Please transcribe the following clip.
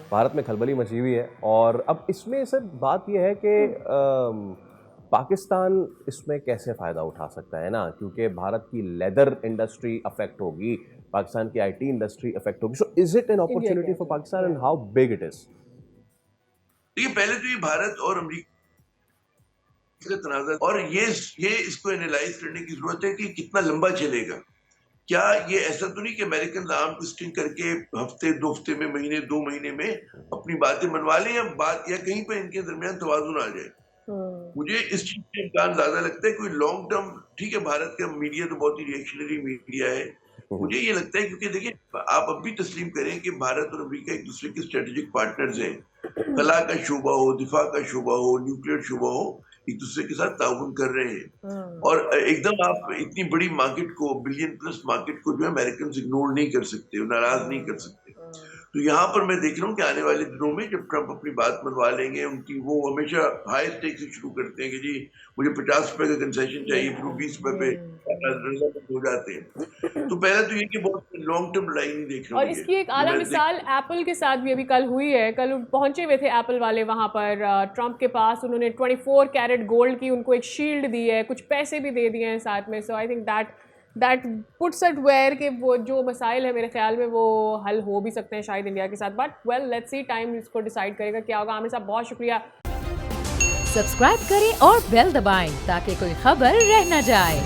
بھارت میں کھلبلی مچی ہوئی ہے. اور اب اس میں سر بات یہ ہے کہ پاکستان اس میں کیسے فائدہ اٹھا سکتا ہے نا, کیونکہ بھارت کی لیدر انڈسٹری افیکٹ ہوگی, پاکستان کی IT انڈسٹری افیکٹ ہوگی. So is it an opportunity for Pakistan and how big it is? دیکھیے پہلے تو یہ بھارت اور امریکہ کا تنازع اور یہ اس کو اینالائز کرنے کی ضرورت ہے کہ کتنا لمبا چلے گا. کیا یہ ایسا تو نہیں کہ امریکن آرم ٹوسٹنگ کر کے ہفتے 2 ہفتے میں مہینے 2 مہینے میں اپنی باتیں منوا لیں, یا کہیں پہ ان کے درمیان توازن آ جائے. مجھے اس چیز کا امکان زیادہ لگتا ہے. کوئی لانگ ٹرم, ٹھیک ہے بھارت کا میڈیا تو بہت ہی ریئیکشنری میڈیا ہے, مجھے یہ لگتا ہے کیونکہ دیکھیں آپ اب بھی تسلیم کریں کہ بھارت اور امریکہ ایک دوسرے کے اسٹریٹجک پارٹنرز ہیں. خلا کا شعبہ ہو, دفاع کا شعبہ ہو, نیوکلیئر شعبہ ہو, ایک دوسرے کے ساتھ تعاون کر رہے ہیں. اور ایک دم آپ اتنی بڑی مارکیٹ کو, بلین پلس مارکیٹ کو جو ہے امریکنز اگنور نہیں کر سکتے, ناراض نہیں کر سکتے. تو یہاں پر میں دیکھ رہا ہوں کہ آنے والے دنوں میں جب ٹرمپ اپنی بات منوا لیں گے, ان کی وہ ہمیشہ ہائی اسٹیک سے شروع کرتے ہیں کہ جی مجھے 50 روپے کا کنسیشن چاہیے, پھر 20 روپے پہ ہو جاتے ہیں. تو پہلے تو یہ کہ بہت لانگ ٹرم لائن دیکھ رہا ہوں. اور اس کی ایک اعلیٰ مثال ایپل کے ساتھ بھی ابھی کل ہوئی ہے. کل پہنچے ہوئے تھے ایپل والے وہاں پر ٹرمپ کے پاس, انہوں نے 24 کیرٹ گولڈ کی ان کو ایک شیلڈ دی ہے, کچھ پیسے بھی دے دیے ہیں ساتھ میں. So I think that puts it where کہ وہ جو مسائل ہے میرے خیال میں وہ حل ہو بھی سکتے ہیں شاید انڈیا کے ساتھ. But well let's see, time اس کو ڈیسائیڈ کرے گا کیا ہوگا. عامر صاحب بہت شکریہ. سبسکرائب کریں اور بیل دبائیں تاکہ کوئی خبر رہ نہ جائے.